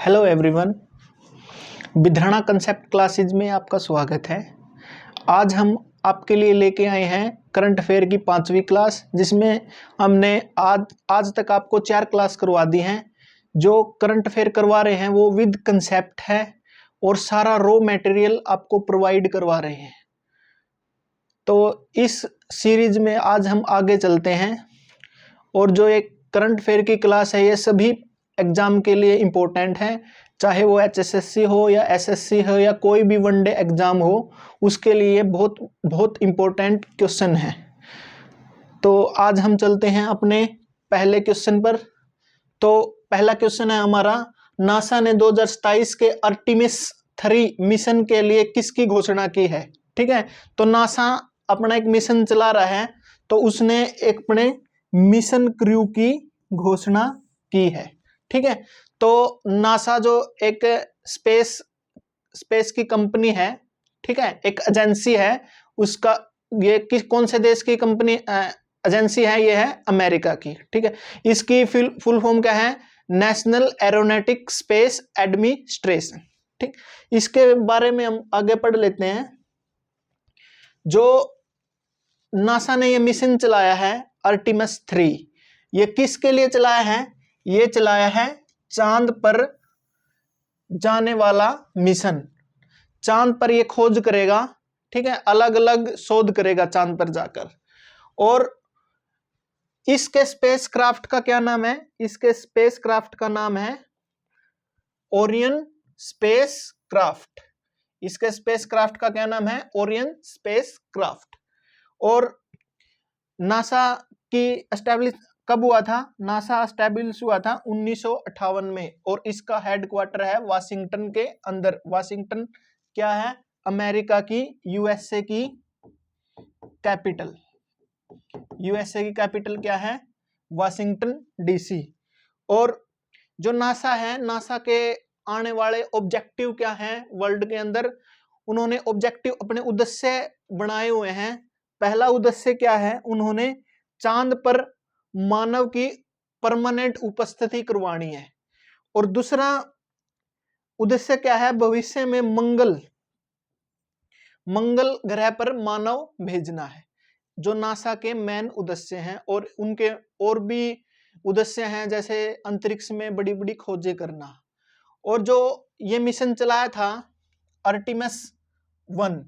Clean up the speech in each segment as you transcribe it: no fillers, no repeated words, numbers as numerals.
Hello everyone, विधरणा concept classes में आपका स्वागत है। आज हम आपके लिए लेके आए हैं करंट अफेयर की 5वीं क्लास, जिसमें हमने आज तक आपको 4 क्लास करवा दी हैं। जो करंट अफेयर करवा रहे हैं वो विद कंसेप्ट है और सारा रॉ मटेरियल आपको प्रोवाइड करवा रहे हैं। तो इस सीरीज में आज हम आगे चलते हैं और जो एक करंट अफेयर की क्लास है ये सभी एग्जाम के लिए इम्पोर्टेंट है, चाहे वो HSSC हो या SSC हो या कोई भी वनडे एग्जाम हो, उसके लिए बहुत बहुत इम्पोर्टेंट क्वेश्चन है। तो आज हम चलते हैं अपने पहले क्वेश्चन पर। तो पहला क्वेश्चन है हमारा, नासा ने 2027 के आर्टेमिस 3 मिशन के लिए किसकी घोषणा की है। ठीक है, तो नासा अपना एक मिशन चला रहा है, तो उसने एक अपने मिशन क्रू की घोषणा की है। ठीक है, तो नासा जो एक स्पेस की कंपनी है, ठीक है, एक एजेंसी है, उसका ये कौन से देश की कंपनी एजेंसी है, ये है अमेरिका की। ठीक है, इसकी फुल फॉर्म क्या है, नेशनल एरोनॉटिक स्पेस एडमिनिस्ट्रेशन। ठीक, इसके बारे में हम आगे पढ़ लेते हैं। जो नासा ने ये मिशन चलाया है आर्टेमिस 3, ये किसके लिए चलाया है, ये चलाया है चांद पर जाने वाला मिशन। चांद पर ये खोज करेगा, ठीक है, अलग अलग शोध करेगा चांद पर जाकर। और इसके स्पेसक्राफ्ट का क्या नाम है, इसके स्पेसक्राफ्ट का नाम है ओरियन स्पेसक्राफ्ट। इसके स्पेसक्राफ्ट का क्या नाम है, ओरियन स्पेसक्राफ्ट। और नासा की एस्टैब्लिश कब हुआ था, नासा एस्टैब्लिश हुआ था 1958 में, और इसका हेडक्वार्टर है वाशिंगटन के अंदर। वाशिंगटन क्या है, अमेरिका की यूएसए की कैपिटल। यूएसए की कैपिटल क्या है, वाशिंगटन डीसी। और जो नासा है, नासा के आने वाले ऑब्जेक्टिव क्या हैं वर्ल्ड के अंदर, उन्होंने ऑब्जेक्टिव अपने उद्देश्य बनाए हुए हैं। पहला उद्देश्य क्या है, उन्होंने चांद पर मानव की परमानेंट उपस्थिति करवानी है। और दूसरा उद्देश्य क्या है, भविष्य में मंगल ग्रह पर मानव भेजना है। जो नासा के मेन उद्देश्य हैं, और उनके और भी उद्देश्य हैं, जैसे अंतरिक्ष में बड़ी बड़ी खोजें करना। और जो ये मिशन चलाया था आर्टेमिस 1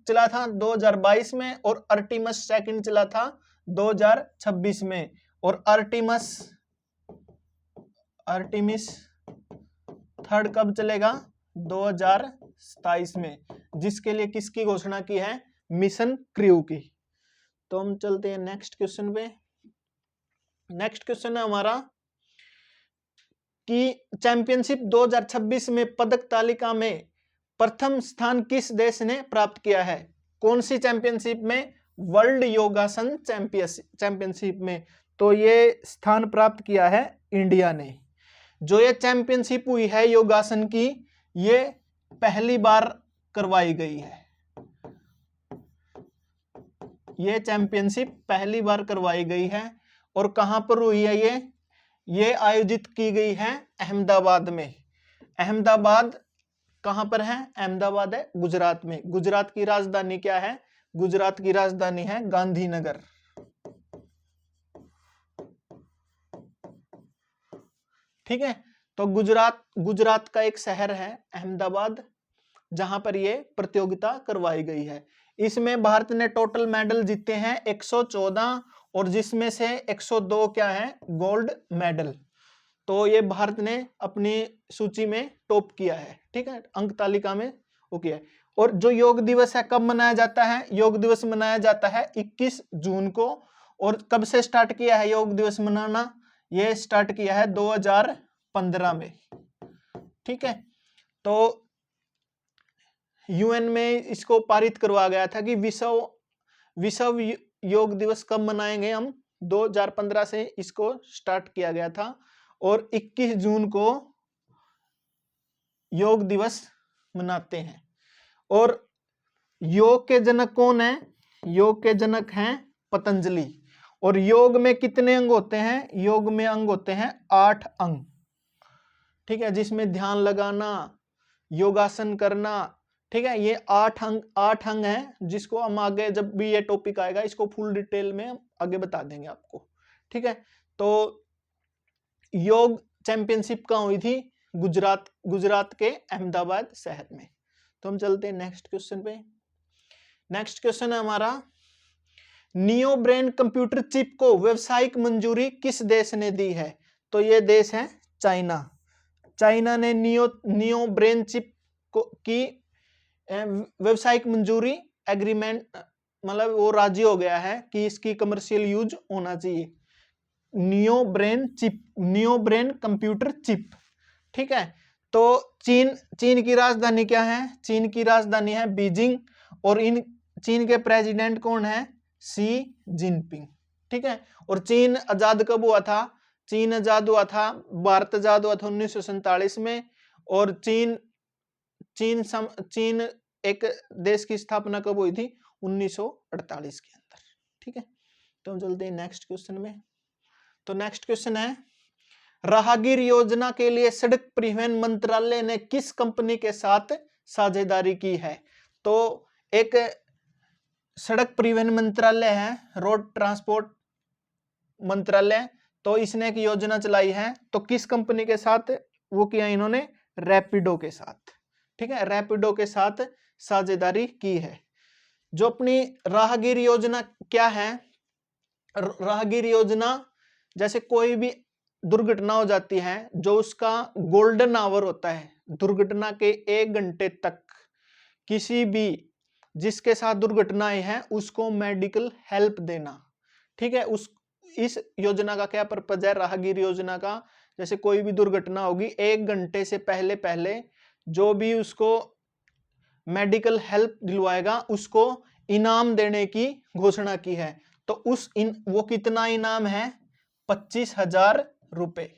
चला था 2022 में, और आर्टेमिस 2 चला था 2026 में, और आर्टेमिस 3 कब चलेगा, 2027 में, जिसके लिए किसकी घोषणा की है, मिशन क्रू की। तो हम चलते हैं नेक्स्ट क्वेश्चन पे। नेक्स्ट क्वेश्चन है हमारा कि चैंपियनशिप 2026 में पदक तालिका में प्रथम स्थान किस देश ने प्राप्त किया है। कौन सी चैंपियनशिप में, वर्ल्ड योगासन चैंपियनशिप में। तो ये स्थान प्राप्त किया है इंडिया ने। जो ये चैंपियनशिप हुई है योगासन की, ये पहली बार करवाई गई है। ये चैंपियनशिप पहली बार करवाई गई है। और कहां पर हुई है ये आयोजित की गई है अहमदाबाद में। अहमदाबाद कहां पर है, अहमदाबाद है गुजरात में। गुजरात की राजधानी क्या है, गुजरात की राजधानी है गांधीनगर। ठीक है, तो गुजरात का एक शहर है अहमदाबाद, जहां पर ये प्रतियोगिता करवाई गई है। इसमें भारत ने टोटल मेडल जीते हैं 114, और जिसमें से 102 क्या है, गोल्ड मेडल। तो ये भारत ने अपनी सूची में टॉप किया है। ठीक है, अंक तालिका में वो किया है। और जो योग दिवस है कब मनाया जाता है, योग दिवस मनाया जाता है 21 जून को। और कब से स्टार्ट किया है योग दिवस मनाना, ये स्टार्ट किया है 2015 में। ठीक है, तो यूएन में इसको पारित करवा गया था कि विश्व योग दिवस कब मनाएंगे हम, 2015 से इसको स्टार्ट किया गया था। और 21 जून को योग दिवस मनाते हैं। और योग के जनक कौन है, योग के जनक हैं पतंजलि। और योग में कितने अंग होते हैं, योग में अंग होते हैं 8 अंग। ठीक है, जिसमें ध्यान लगाना, योगासन करना, ठीक है, ये 8 अंग हैं जिसको हम आगे जब भी ये टॉपिक आएगा इसको फुल डिटेल में आगे बता देंगे आपको। ठीक है, तो योग चैंपियनशिप कहाँ हुई थी? गुजरात के अहमदाबाद शहर में। तो हम चलते हैं नेक्स्ट क्वेश्चन पे। नेक्स्ट क्वेश्चन है हमारा, नियो ब्रेन कंप्यूटर चिप को व्यावसायिक मंजूरी किस देश ने दी है? तो ये देश है चाइना। चाइना ने नियो ब्रेन चिप की व्यावसायिक मंजूरी एग्रीमेंट, मतलब वो राजी हो गया है कि इसकी कमर्शियल यूज होना चाहिए। Neo brain computer chip. ठीक है, तो चीन की राजधानी क्या है? चीन की राजधानी है बीजिंग, और चीन के प्रेसिडेंट कौन है? Xi Jinping. ठीक है, और चीन आजाद कब हुआ था? चीन आजाद हुआ था, भारत आजाद हुआ था 1947 में, और चीन एक देश की स्थापना कब हुई थी? 1948 के अंदर। ठीक है, तो हम चलते हैं नेक्स्ट क्वेश्चन में। तो नेक्स्ट क्वेश्चन है, राहगीर योजना के लिए सड़क परिवहन मंत्रालय ने किस कंपनी के साथ साझेदारी की है? तो एक सड़क परिवहन मंत्रालय है, रोड ट्रांसपोर्ट मंत्रालय, तो इसने एक योजना चलाई है, तो किस कंपनी के साथ वो किया इन्होंने? रैपिडो के साथ। ठीक है, रैपिडो के साथ साझेदारी की है। जो अपनी राहगीर योजना क्या है? राहगीर योजना, जैसे कोई भी दुर्घटना हो जाती है, जो उसका गोल्डन आवर होता है, दुर्घटना के 1 घंटे तक किसी भी जिसके साथ दुर्घटनाएं हैं उसको मेडिकल हेल्प देना। ठीक है, इस योजना का क्या पर्पज है? राहगीर योजना का, जैसे कोई भी दुर्घटना होगी 1 घंटे से पहले जो भी उसको मेडिकल हेल्प दिलवाएगा उसको इनाम देने की घोषणा की है। तो वो कितना इनाम है? 25,000 रुपए।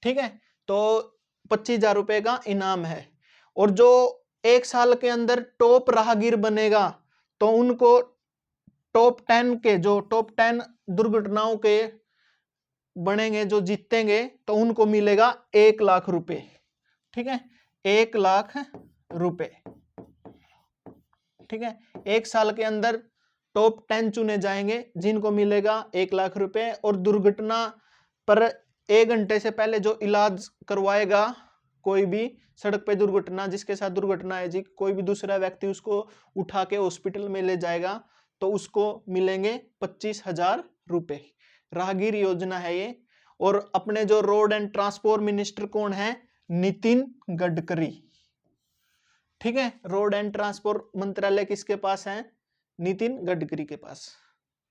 ठीक है, तो 25,000 रुपए का इनाम है। और जो 1 साल के अंदर टॉप राहगीर बनेगा तो उनको टॉप 10 दुर्घटनाओं के बनेंगे, जो जीतेंगे, तो उनको मिलेगा 1 लाख रुपए। ठीक है, 1 लाख रुपए। ठीक है, 1 साल के अंदर टॉप 10 चुने जाएंगे जिनको मिलेगा 1 लाख रुपए। और दुर्घटना पर 1 घंटे से पहले जो इलाज करवाएगा, कोई भी सड़क पे दुर्घटना, जिसके साथ दुर्घटना है जी, कोई भी दूसरा व्यक्ति उसको उठा के हॉस्पिटल में ले जाएगा तो उसको मिलेंगे 25,000 रुपए। राहगीर योजना है ये। और अपने जो रोड एंड ट्रांसपोर्ट मिनिस्टर कौन है? नितिन गडकरी। ठीक है, रोड एंड ट्रांसपोर्ट मंत्रालय किसके पास है? नितिन गडकरी के पास।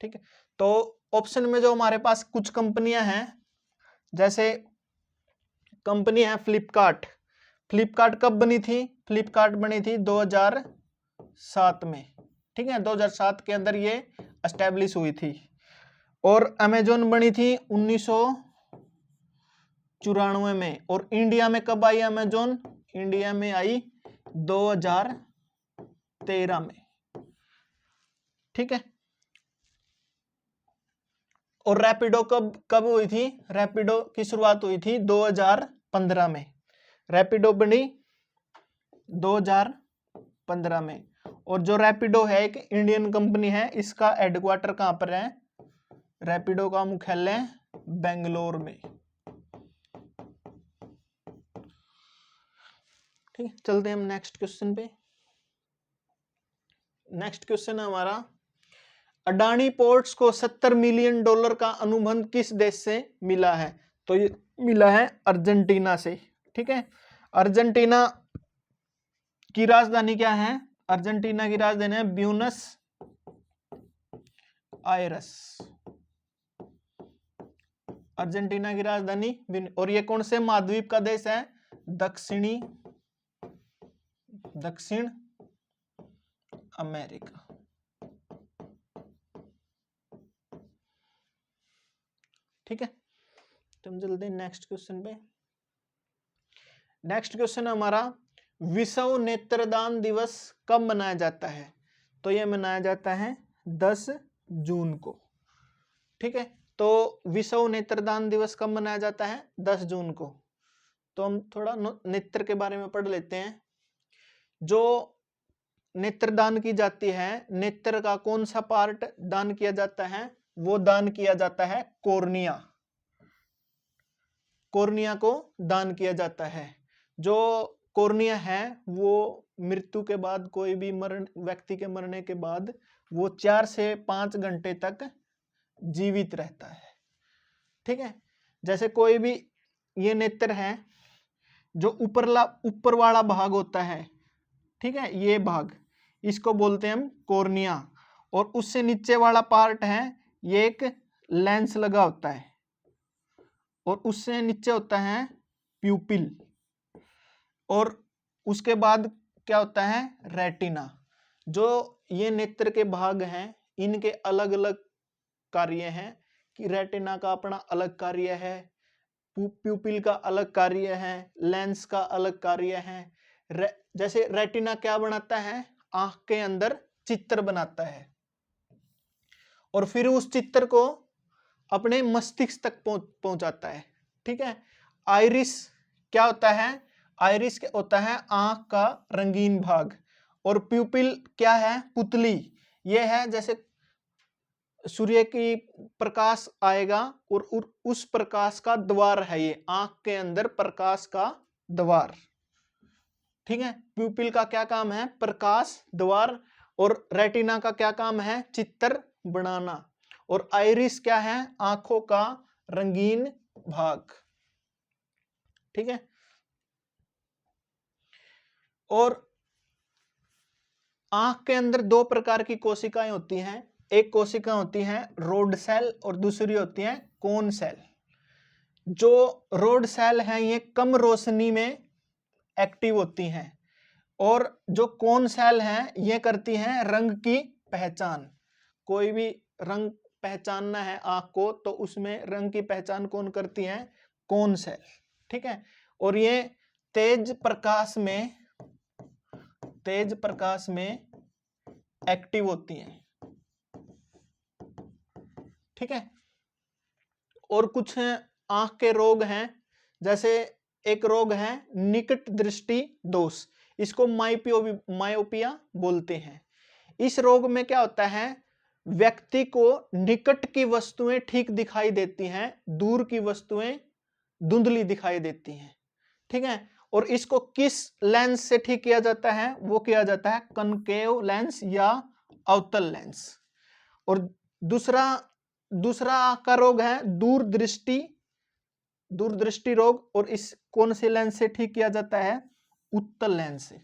ठीक है, तो ऑप्शन में जो हमारे पास कुछ कंपनियां हैं, जैसे कंपनी है फ्लिपकार्ट। फ्लिपकार्ट कब बनी थी? फ्लिपकार्ट बनी थी 2007 में। ठीक है, 2007 के अंदर ये एस्टेब्लिश हुई थी। और अमेजोन बनी थी 1994 में। और इंडिया में कब आई अमेजोन? इंडिया में आई 2013 में। ठीक है, और रैपिडो कब हुई थी? रैपिडो की शुरुआत हुई थी 2015 में। रैपिडो बनी 2015 में। और जो रैपिडो है एक इंडियन कंपनी है, इसका हेडक्वार्टर कहां पर है? रैपिडो का मुख्यालय बेंगलोर में। ठीक, चलते हैं हम नेक्स्ट क्वेश्चन पे। नेक्स्ट क्वेश्चन है हमारा, अडानी पोर्ट्स को $70 मिलियन का अनुबंध किस देश से मिला है? तो ये मिला है अर्जेंटीना से। ठीक है, अर्जेंटीना की राजधानी क्या है? अर्जेंटीना की राजधानी है ब्यूनस आयरस। अर्जेंटीना की राजधानी। और ये कौन से महाद्वीप का देश है? दक्षिण अमेरिका। ठीक है, तो हम चलते हैं नेक्स्ट क्वेश्चन पे। नेक्स्ट क्वेश्चन हमारा, विश्व नेत्रदान दिवस कब मनाया जाता है? तो यह मनाया जाता है 10 जून को। ठीक है, तो विश्व नेत्रदान दिवस कब मनाया जाता है? 10 जून को। तो हम थोड़ा नेत्र के बारे में पढ़ लेते हैं। जो नेत्र दान की जाती है, नेत्र का कौन सा पार्ट दान किया जाता है? वो दान किया जाता है कॉर्निया। कॉर्निया को दान किया जाता है। जो कॉर्निया है वो मृत्यु के बाद, कोई भी व्यक्ति के मरने के बाद वो 4 से 5 घंटे तक जीवित रहता है। ठीक है, जैसे कोई भी ये नेत्र है, जो ऊपर वाला भाग होता है, ठीक है, ये भाग, इसको बोलते हैं हम कॉर्निया। और उससे नीचे वाला पार्ट है, ये एक लेंस लगा होता है, और उससे नीचे होता है प्यूपिल, और उसके बाद क्या होता है? रेटिना। जो ये नेत्र के भाग हैं, इनके अलग अलग कार्य हैं कि रेटिना का अपना अलग कार्य है, प्यूपिल का अलग कार्य है, लेंस का अलग कार्य है। जैसे रेटिना क्या बनाता है? आंख के अंदर चित्र बनाता है, और फिर उस चित्र को अपने मस्तिष्क तक पहुंचाता है। ठीक है, आइरिस क्या होता है? आइरिस होता है आंख का रंगीन भाग, और प्यूपिल क्या है? पुतली। यह है जैसे सूर्य की प्रकाश आएगा और उस प्रकाश का द्वार है, ये आंख के अंदर प्रकाश का द्वार। ठीक है, प्यूपिल का क्या काम है? प्रकाश द्वार। और रेटिना का क्या काम है? चित्र बनाना। और आइरिस क्या है? आंखों का रंगीन भाग। ठीक है, और आंख के अंदर 2 प्रकार की कोशिकाएं होती हैं। एक कोशिका होती है रोड सेल और दूसरी होती है कोन सेल। जो रोड सेल है ये कम रोशनी में एक्टिव होती हैं, और जो कोन सेल है ये करती हैं रंग की पहचान। कोई भी रंग पहचानना है आंख को, तो उसमें रंग की पहचान कौन करती है? Cone cell. ठीक है, और ये तेज प्रकाश में एक्टिव होती हैं। ठीक है, और कुछ आंख के रोग हैं, जैसे एक रोग है निकट दृष्टि दोष, इसको मायोपिया बोलते हैं। इस रोग में क्या होता है? व्यक्ति को निकट की वस्तुएं ठीक दिखाई देती हैं, दूर की वस्तुएं धुंधली दिखाई देती हैं। ठीक है, और इसको किस लेंस से ठीक किया जाता है? वो किया जाता है कनकेव लेंस या अवतल लेंस। और दूसरा का रोग है दूरदृष्टि रोग, और इस कौन से लेंस से ठीक किया जाता है? उत्तल लेंस से।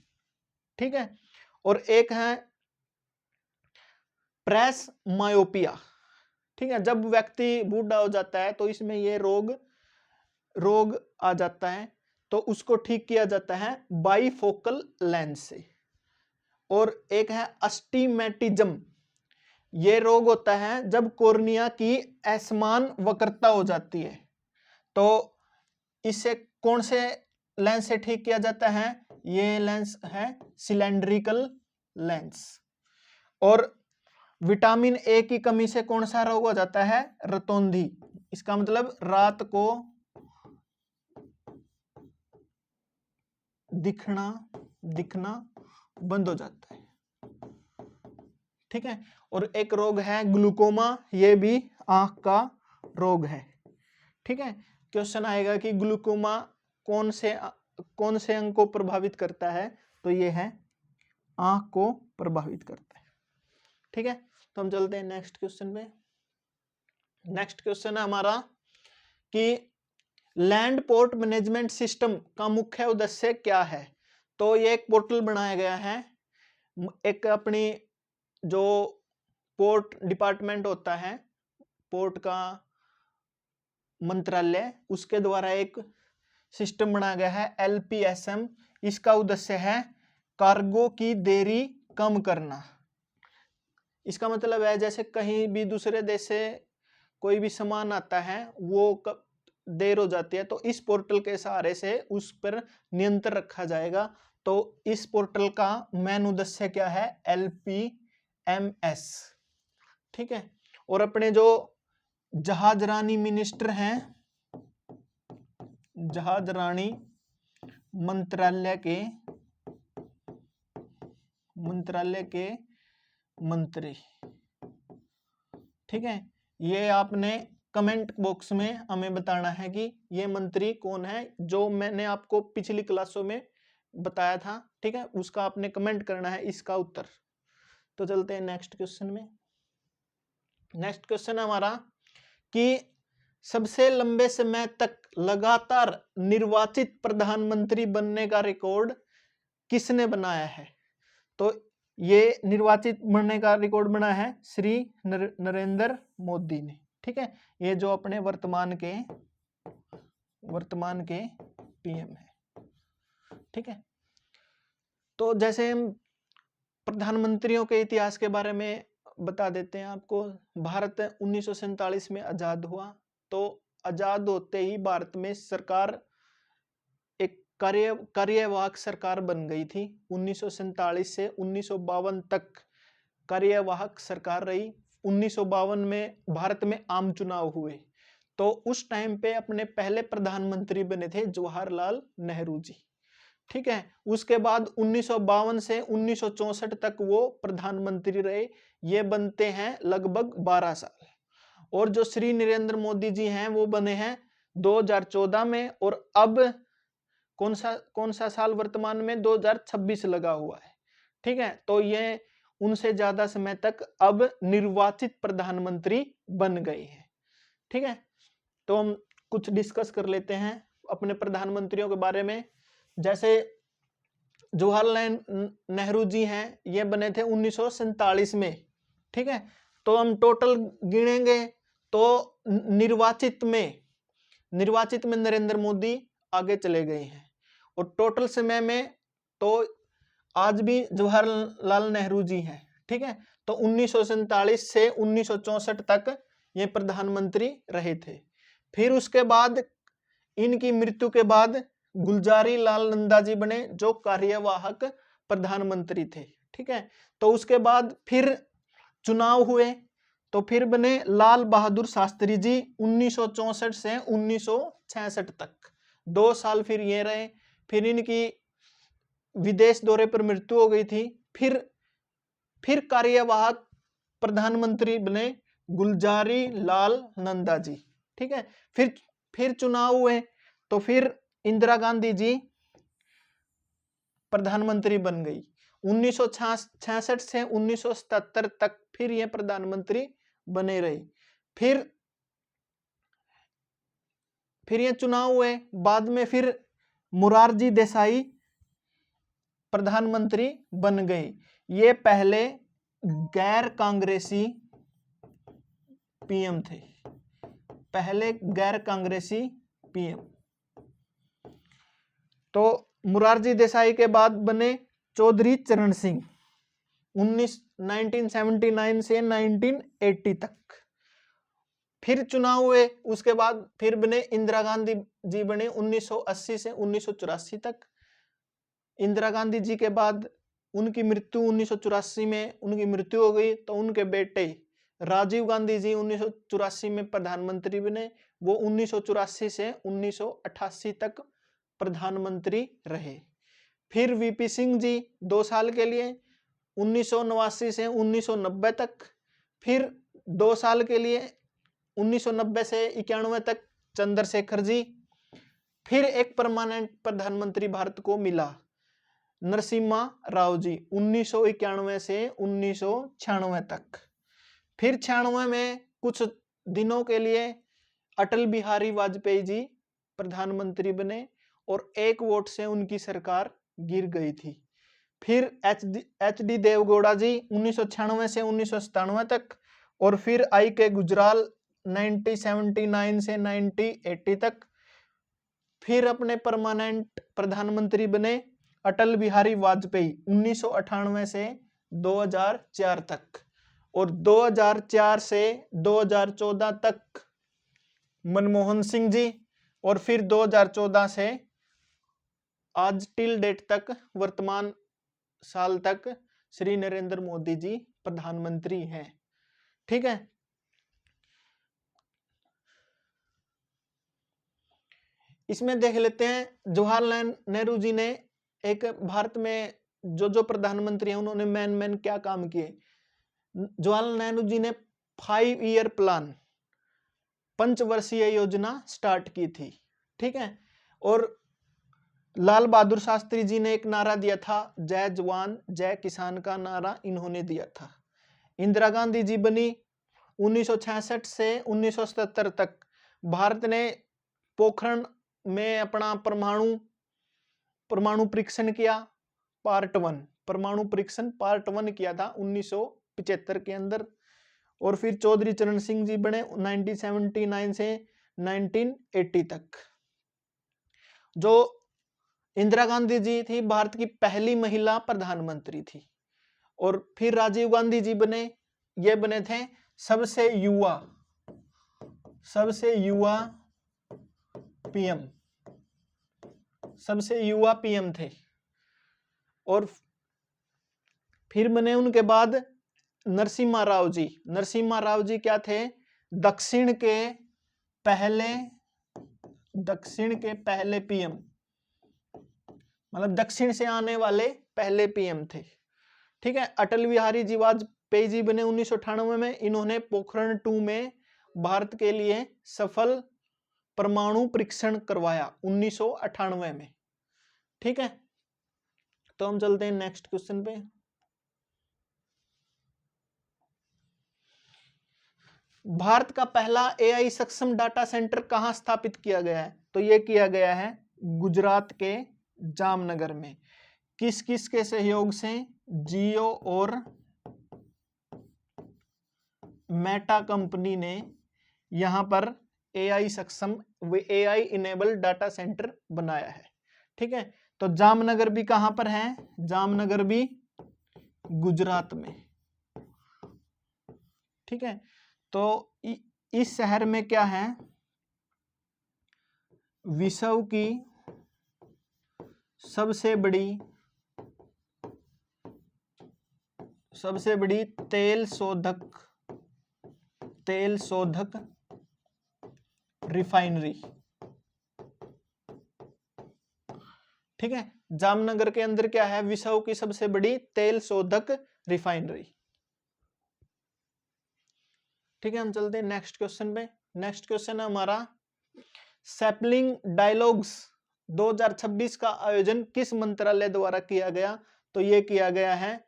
ठीक है, और एक है प्रेस मायोपिया। ठीक है, जब व्यक्ति बूढ़ा हो जाता है तो इसमें ये रोग आ जाता है, तो उसको ठीक किया जाता है बाइफोकल लेंस से। और एक है अस्टिमेटिज्म। ये रोग होता है जब कॉर्निया की असमान वक्रता हो जाती है, तो इसे कौन से लेंस से ठीक किया जाता है? ये लेंस है सिलेंड्रिकल लेंस। और विटामिन ए की कमी से कौन सा रोग हो जाता है? रतौंधी। इसका मतलब रात को दिखना बंद हो जाता है। ठीक है, और एक रोग है ग्लूकोमा, ये भी आंख का रोग है। ठीक है, क्वेश्चन आएगा कि ग्लूकोमा कौन से अंग को प्रभावित करता है? तो ये है आंख को प्रभावित करता है। ठीक है, तो हम चलते हैं नेक्स्ट क्वेश्चन पे। नेक्स्ट क्वेश्चन है हमारा कि लैंड पोर्ट मैनेजमेंट सिस्टम का मुख्य उद्देश्य क्या है? तो ये एक पोर्टल बनाया गया है, एक अपनी जो पोर्ट डिपार्टमेंट होता है, पोर्ट का मंत्रालय, उसके द्वारा एक सिस्टम बनाया गया है LPSM। इसका उद्देश्य है कार्गो की देरी कम करना। इसका मतलब है जैसे कहीं भी दूसरे देश से कोई भी सामान आता है, वो देर हो जाती है, तो इस पोर्टल के सहारे से उस पर नियंत्रण रखा जाएगा। तो इस पोर्टल का मेन उद्देश्य क्या है? LPMS। ठीक है, और अपने जो जहाजरानी मिनिस्टर हैं, जहाजरानी मंत्रालय के मंत्री। ठीक है, ये आपने कमेंट बॉक्स में हमें बताना है कि ये मंत्री कौन है, जो मैंने आपको पिछली क्लासों में बताया था। ठीक है, उसका आपने कमेंट करना है इसका उत्तर। तो चलते हैं नेक्स्ट क्वेश्चन में। नेक्स्ट क्वेश्चन हमारा कि सबसे लंबे समय तक लगातार निर्वाचित प्रधानमंत्री बनने का रिकॉर्ड किसने बनाया है? तो ये निर्वाचित बनने का रिकॉर्ड बना है श्री नरेंद्र मोदी ने। ठीक है, ये जो अपने वर्तमान के पीएम है। ठीक है, तो जैसे हम प्रधानमंत्रियों के इतिहास के बारे में बता देते हैं आपको। भारत 1947 में आजाद हुआ, तो आजाद होते ही भारत में सरकार एक कार्यवाहक सरकार बन गई थी। 1947 से 1952 तक कार्यवाहक सरकार रही। 1952 में भारत में आम चुनाव हुए, तो उस टाइम पे अपने पहले प्रधानमंत्री बने थे जवाहरलाल नेहरू जी। ठीक है, उसके बाद 1952 से 1964 तक वो प्रधानमंत्री रहे। ये बनते हैं लगभग 12 साल। और जो श्री नरेंद्र मोदी जी हैं वो बने हैं 2014 में, और अब कौन सा साल वर्तमान में 2026 लगा हुआ है। ठीक है, तो ये उनसे ज्यादा समय तक अब निर्वाचित प्रधानमंत्री बन गए हैं। ठीक है, तो हम कुछ डिस्कस कर लेते हैं अपने प्रधानमंत्रियों के बारे में। जैसे जवाहरलाल नेहरू जी हैं, ये बने थे 1947 में। ठीक है, तो हम टोटल गिनेंगे तो निर्वाचित में नरेंद्र मोदी आगे चले गए हैं। और टोटल समय में तो आज भी जवाहरलाल नेहरू जी हैं। ठीक है, तो 1947 से 1964 तक ये प्रधानमंत्री रहे थे। फिर उसके बाद इनकी मृत्यु के बाद गुलजारी लाल नंदा जी बने, जो कार्यवाहक प्रधानमंत्री थे। ठीक है, तो उसके बाद फिर चुनाव हुए, तो फिर बने लाल बहादुर शास्त्री जी 1964 से 1966 तक। 2 साल फिर ये रहे। फिर इनकी विदेश दौरे पर मृत्यु हो गई थी। फिर कार्यवाहक प्रधानमंत्री बने गुलजारी लाल नंदा जी। ठीक है, फिर चुनाव हुए, तो फिर इंदिरा गांधी जी प्रधानमंत्री बन गई। 1966 से 1977 तक फिर ये प्रधानमंत्री बने रहे। फिर ये चुनाव हुए, बाद में फिर मोरारजी देसाई प्रधानमंत्री बन गए। ये पहले गैर कांग्रेसी पीएम थे, पीएम। तो मोरारजी देसाई के बाद बने चौधरी चरण सिंह 1979 से 1980 तक। फिर चुनाव हुए, उसके बाद फिर बने इंदिरा गांधी जी बने 1980 से 1984 तक। इंदिरा गांधी जी के बाद उनकी मृत्यु 1984 में उनकी मृत्यु हो गई, तो उनके बेटे राजीव गांधी जी 1984 में प्रधानमंत्री बने। वो 1984 से 1988 तक प्रधानमंत्री रहे। फिर वीपी सिंह जी 2 साल के लिए 1989 से 1990 तक। फिर 2 साल के लिए 1990 से 91 तक चंद्रशेखर जी। फिर एक परमानेंट प्रधानमंत्री भारत को मिला, नरसिम्हा राव जी 1991 से 1996 तक। फिर 96 में कुछ दिनों के लिए अटल बिहारी वाजपेयी जी प्रधानमंत्री बने, और 1 वोट से उनकी सरकार गिर गई थी। फिर एच डी देवगौड़ा जी 1996 से 1997 तक, और फिर आई के गुजराल 1979 से 1980 तक। फिर अपने परमानेंट प्रधानमंत्री बने अटल बिहारी वाजपेयी 1998 से 2004 तक, और 2004 से 2014 तक मनमोहन सिंह जी, और फिर 2014 से आज टिल डेट तक वर्तमान साल तक श्री नरेंद्र मोदी जी प्रधानमंत्री हैं। ठीक है, इसमें देख लेते हैं जवाहरलाल नेहरू जी ने एक भारत में जो प्रधानमंत्री हैं उन्होंने मैन क्या काम किए। जवाहरलाल नेहरू जी ने 5 ईयर प्लान, पंचवर्षीय योजना स्टार्ट की थी, ठीक है। और लाल बहादुर शास्त्री जी ने एक नारा दिया था, जय जवान जय किसान का नारा इन्होंने दिया था। इंदिरा गांधी जी बनी 1966 से 1977 तक भारत ने पोखरण में अपना परमाणु परीक्षण किया, पार्ट 1 परमाणु परीक्षण पार्ट 1 किया था 1975 के अंदर। और फिर चौधरी चरण सिंह जी बने 1979 से 1980 तक। जो इंदिरा गांधी जी थी भारत की पहली महिला प्रधानमंत्री थी। और फिर राजीव गांधी जी बने, ये बने थे सबसे युवा पीएम, सबसे युवा पीएम थे। और फिर बने उनके बाद नरसिम्हा राव जी क्या थे, दक्षिण के पहले पीएम, मतलब दक्षिण से आने वाले पहले पीएम थे, ठीक है। अटल बिहारी जी वाजपेयी जी बने 1998 में। इन्होंने पोखरण 2 में भारत के लिए सफल परमाणु परीक्षण करवाया 1998 में, ठीक है। तो हम चलते हैं नेक्स्ट क्वेश्चन पे। भारत का पहला एआई सक्षम डाटा सेंटर कहां स्थापित किया गया है? तो यह किया गया है गुजरात के जामनगर में। किस किस के सहयोग से? जियो और मेटा कंपनी ने यहां पर एआई सक्षम एआई इनेबल डाटा सेंटर बनाया है, ठीक है। तो जामनगर भी कहां पर है? जामनगर भी गुजरात में, ठीक है। तो इस शहर में क्या है? विश्व की सबसे बड़ी तेल शोधक रिफाइनरी, ठीक है। जामनगर के अंदर क्या है? विश्व की सबसे बड़ी तेल शोधक रिफाइनरी, ठीक है। हम चलते हैं नेक्स्ट क्वेश्चन पे। नेक्स्ट क्वेश्चन है हमारा, सैपलिंग डायलॉग्स 2026 का आयोजन किस मंत्रालय द्वारा किया गया? तो यह किया गया है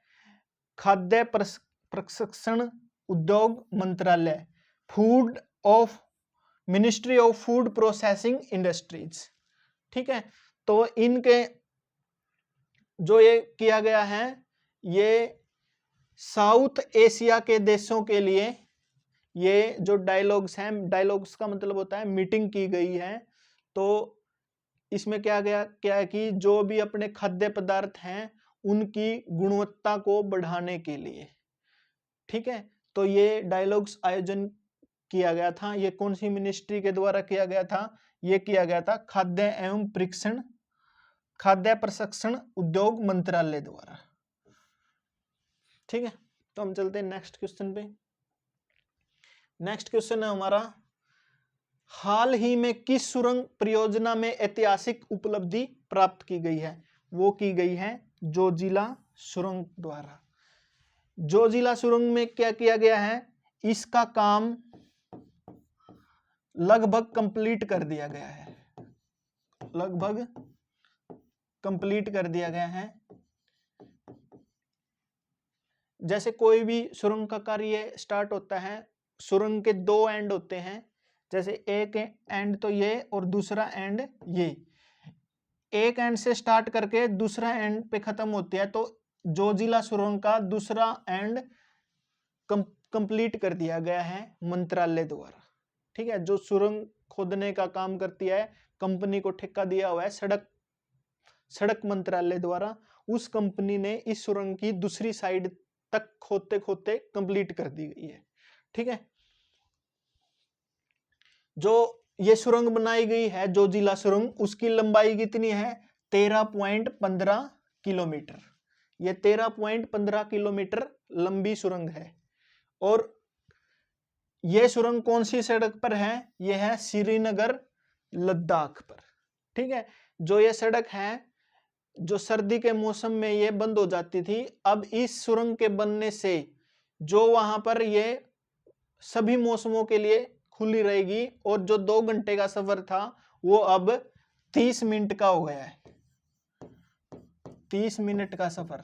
खाद्य प्रसंस्करण उद्योग मंत्रालय, ministry of food processing industries, ठीक है। तो इनके जो ये किया गया है, ये साउथ एशिया के देशों के लिए ये जो डायलॉग्स हैं, डायलॉग्स का मतलब होता है मीटिंग की गई है। तो इसमें क्या है कि जो भी अपने खाद्य पदार्थ हैं उनकी गुणवत्ता को बढ़ाने के लिए, ठीक है। तो ये डायलॉग्स आयोजन किया गया था। ये कौन सी मिनिस्ट्री के द्वारा किया गया था? ये किया गया था खाद्य प्रसंस्करण उद्योग मंत्रालय द्वारा, ठीक है। तो हम चलते हैं नेक्स्ट क्वेश्चन पे। नेक्स्ट क्वेश्चन है हमारा, हाल ही में किस सुरंग परियोजना में ऐतिहासिक उपलब्धि प्राप्त की गई है? वो की गई है जोजिला सुरंग द्वारा। जोजिला सुरंग में क्या किया गया है? इसका काम लगभग कंप्लीट कर दिया गया है, लगभग कंप्लीट कर दिया गया है। जैसे कोई भी सुरंग का कार्य स्टार्ट होता है, सुरंग के 2 एंड होते हैं। जैसे एक एंड तो ये और दूसरा एंड ये, एक एंड से स्टार्ट करके दूसरा एंड पे खत्म होती है। तो जोजिला सुरंग का दूसरा एंड कंप्लीट कर दिया गया है मंत्रालय द्वारा, ठीक है। जो सुरंग खोदने का काम करती है कंपनी को ठेका दिया हुआ है सड़क मंत्रालय द्वारा, उस कंपनी ने इस सुरंग की दूसरी साइड तक खोदते खोदते कंप्लीट कर दी गई है, ठीक है। जो ये सुरंग बनाई गई है जोजिला सुरंग, उसकी लंबाई कितनी है? 13.15 किलोमीटर। ये 13.15 किलोमीटर लंबी सुरंग है। और यह सुरंग कौन सी सड़क पर है? यह है श्रीनगर लद्दाख पर, ठीक है। जो ये सड़क है, जो सर्दी के मौसम में ये बंद हो जाती थी, अब इस सुरंग के बनने से जो वहां पर ये सभी मौसमों के लिए खुली रहेगी, और जो 2 घंटे का सफर था वो अब 30 मिनट का हो गया है। 30 मिनट का सफर।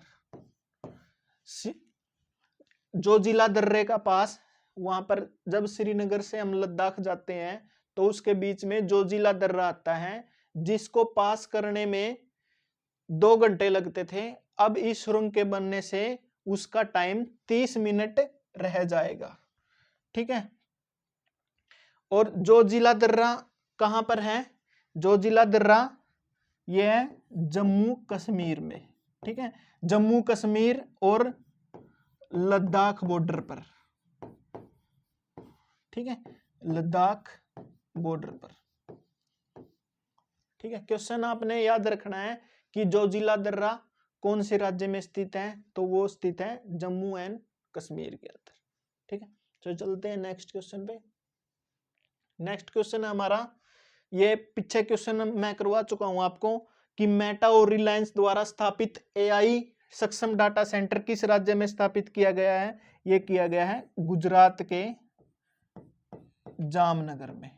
जो जिला दर्रे का पास, वहां पर जब श्रीनगर से हम लद्दाख जाते हैं तो उसके बीच में जो जिला दर्रा आता है, जिसको पास करने में 2 घंटे लगते थे, अब इस सुरंग के बनने से उसका टाइम 30 मिनट रह जाएगा। ठीक है। और जो जिला दर्रा कहां पर है? जो जिला दर्रा ये है जम्मू कश्मीर में। ठीक है, जम्मू कश्मीर और लद्दाख बॉर्डर पर। ठीक है, लद्दाख बॉर्डर पर। ठीक है, क्वेश्चन आपने याद रखना है कि जो जिला दर्रा कौन से राज्य में स्थित है, तो वो स्थित है जम्मू एंड कश्मीर के अंदर। ठीक है, तो चलते हैं नेक्स्ट क्वेश्चन पे। नेक्स्ट क्वेश्चन है हमारा, ये पीछे क्वेश्चन मैं करवा चुका हूं आपको कि मेटा और रिलायंस द्वारा स्थापित एआई सक्षम डाटा सेंटर किस राज्य में स्थापित किया गया है? ये किया गया है गुजरात के जामनगर में।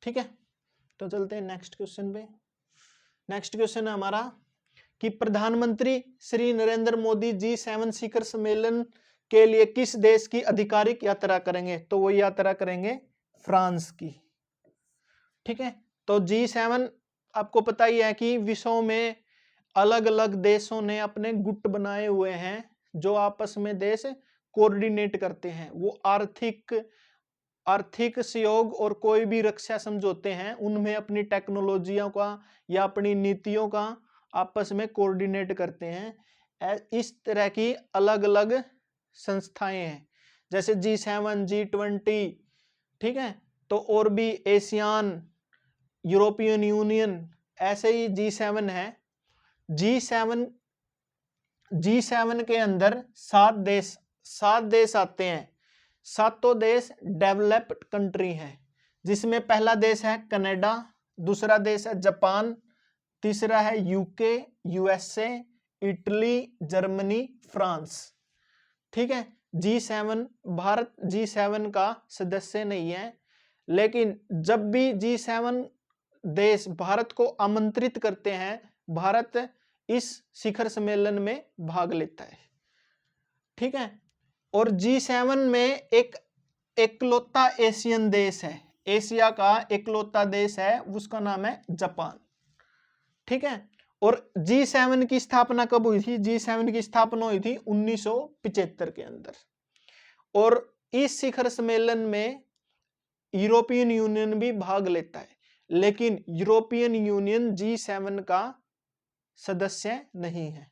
ठीक है, तो चलते हैं नेक्स्ट क्वेश्चन पे। नेक्स्ट क्वेश्चन है हमारा कि प्रधानमंत्री श्री नरेंद्र मोदी G7 शिखर सम्मेलन के लिए किस देश की आधिकारिक यात्रा करेंगे? तो वो यात्रा करेंगे फ्रांस की। ठीक है, तो G7 आपको पता ही है कि विश्व में अलग अलग देशों ने अपने गुट बनाए हुए हैं, जो आपस में देश कोऑर्डिनेट करते हैं। वो आर्थिक सहयोग और कोई भी रक्षा समझौते हैं, उनमें अपनी टेक्नोलॉजियों का या अपनी नीतियों का आपस में कोऑर्डिनेट करते हैं। इस तरह की अलग अलग संस्थाएं हैं, जैसे G7, G20। ठीक है, तो और भी एशियान, यूरोपियन यूनियन, ऐसे ही G7 है। G7 के अंदर 7 देश आते हैं। 7 देश डेवलप्ड कंट्री हैं, जिसमें पहला देश है कनाडा, दूसरा देश है जापान, तीसरा है UK, USA, Italy, Germany, France. ठीक है, भारत G7 का सदस्य नहीं है, लेकिन जब भी G7 देश भारत को आमंत्रित करते हैं, भारत इस शिखर सम्मेलन में भाग लेता है। ठीक है, और G7 में एक एकलौता एशियन देश है, एशिया का एकलौता देश है, उसका नाम है जापान। ठीक है, और G7 की स्थापना कब हुई थी? G7 की स्थापना हुई थी 1975 के अंदर। और इस शिखर सम्मेलन में यूरोपियन यूनियन भी भाग लेता है, लेकिन यूरोपियन यूनियन G7 का सदस्य नहीं है।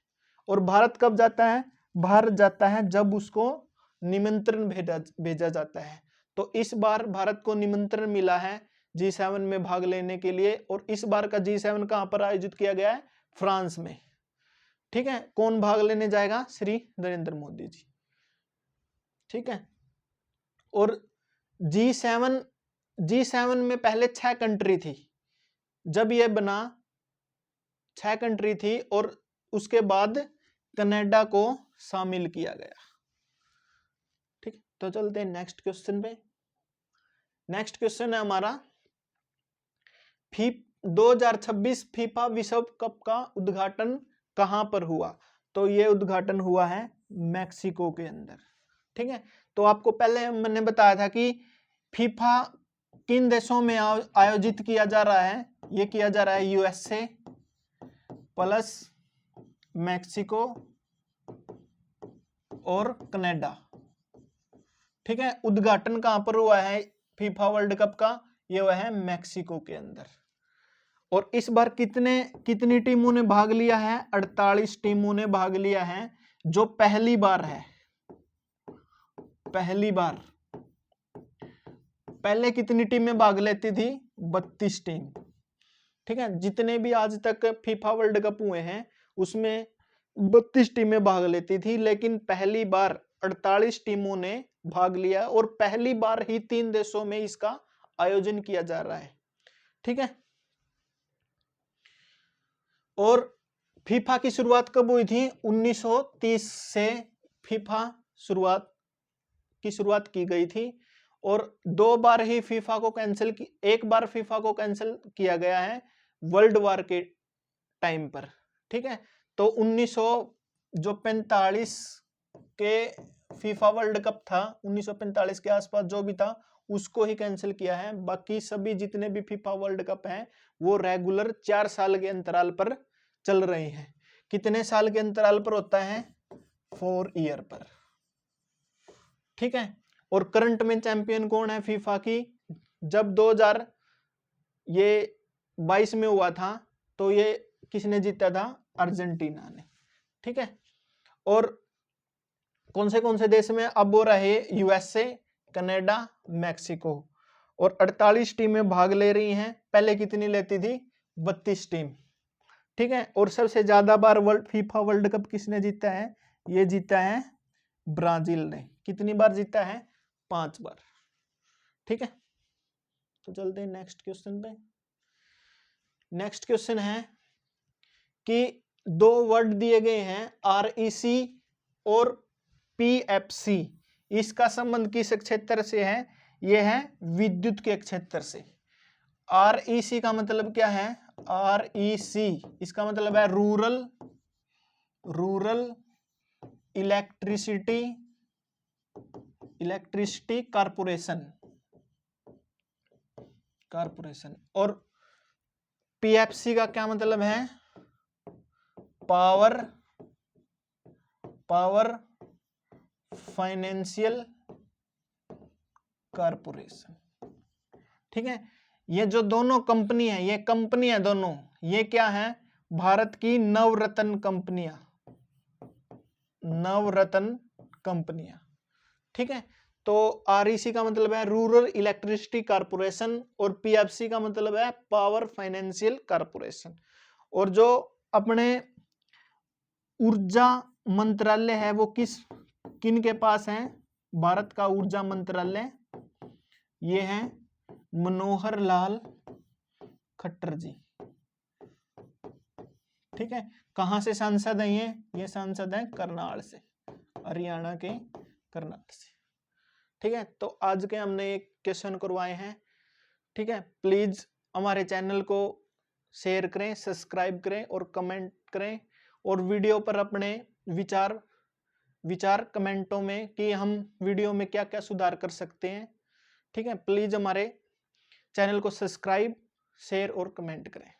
और भारत कब जाता है? भारत जाता है जब उसको निमंत्रण भेजा जाता है। तो इस बार भारत को निमंत्रण मिला है G7 में भाग लेने के लिए, और इस बार का G7 कहां पर आयोजित किया गया है? फ्रांस में। ठीक है, कौन भाग लेने जाएगा? श्री नरेंद्र मोदी जी। ठीक है, और G7 में पहले 6 कंट्री थी, जब यह बना 6 कंट्री थी, और उसके बाद कनाडा को शामिल किया गया। ठीक, तो चलते हैं नेक्स्ट क्वेश्चन पे। नेक्स्ट क्वेश्चन है हमारा 2026 फीफा विश्व कप का उद्घाटन कहां पर हुआ? तो यह उद्घाटन हुआ है मैक्सिको के अंदर। ठीक है, तो आपको पहले मैंने बताया था कि फीफा किन देशों में आयोजित किया जा रहा है? यह किया जा रहा है यूएसए प्लस मैक्सिको और कनाडा। ठीक है, उद्घाटन कहां पर हुआ है फीफा वर्ल्ड कप का? यह हुआ है मैक्सिको के अंदर। और इस बार कितनी टीमों ने भाग लिया है? 48 टीमों ने भाग लिया है, जो पहली बार है। पहली बार। पहले कितनी टीमें भाग लेती थी? 32 टीम। ठीक है, जितने भी आज तक फीफा वर्ल्ड कप हुए हैं उसमें 32 टीमें भाग लेती थी, लेकिन पहली बार 48 टीमों ने भाग लिया, और पहली बार ही 3 देशों में इसका आयोजन किया जा रहा है। ठीक है। और फीफा की शुरुआत कब हुई थी? 1930 से फीफा की शुरुआत की गई थी और 2 बार ही फीफा को कैंसिल की, एक बार फीफा को कैंसिल किया गया है वर्ल्ड वार के टाइम पर, ठीक है। तो 1945 के फीफा वर्ल्ड कप था, 1945 के आसपास जो भी था उसको ही कैंसिल किया है। बाकी सभी जितने भी फीफा वर्ल्ड कप हैं वो रेगुलर 4 साल के अंतराल पर चल रहे हैं। कितने साल के अंतराल पर होता है? 4 ईयर पर, ठीक है। और करंट में चैंपियन कौन है फीफा की? जब 2022 में हुआ था तो ये किसने जीता था? अर्जेंटीना ने, ठीक है। और कौन से देश में अब हो रहा है? USA, Canada, Mexico. और 48 टीमें भाग ले रही हैं, पहले कितनी लेती थी? 32 टीम, ठीक है। और सबसे ज्यादा बार फीफा वर्ल्ड कप किसने जीता है? ये जीता है ब्राजील ने। कितनी बार जीता है? 5 बार, ठीक है। तो चलते हैं नेक्स्ट क्वेश्चन पे। नेक्स्ट क्वेश्चन है कि 2 वर्ड दिए गए हैं REC और PFC, इसका संबंध किस क्षेत्र से है? यह है विद्युत के क्षेत्र से। REC का मतलब क्या है? REC इसका मतलब है रूरल इलेक्ट्रिसिटी कारपोरेशन। और PFC का क्या मतलब है? पावर फाइनेंशियल कारपोरेशन, ठीक है। ये जो दोनों कंपनी है, ये कंपनी है दोनों, ये क्या है? भारत की नवरत्न कंपनियां, ठीक है। तो REC का मतलब है रूरल इलेक्ट्रिसिटी कारपोरेशन और PFC का मतलब है पावर फाइनेंशियल कारपोरेशन। और जो अपने ऊर्जा मंत्रालय है वो किन के पास है? भारत का ऊर्जा मंत्रालय ये है मनोहर लाल खट्टर जी, ठीक है। कहां से सांसद है ये सांसद है करनाल से, हरियाणा के करनाल से, ठीक है। तो आज के हमने एक क्वेश्चन करवाए हैं, ठीक है। प्लीज हमारे चैनल को शेयर करें, सब्सक्राइब करें और कमेंट करें। और वीडियो पर अपने विचार कमेंटों में कि हम वीडियो में क्या क्या सुधार कर सकते हैं, ठीक है। प्लीज हमारे चैनल को सब्सक्राइब, शेयर और कमेंट करें।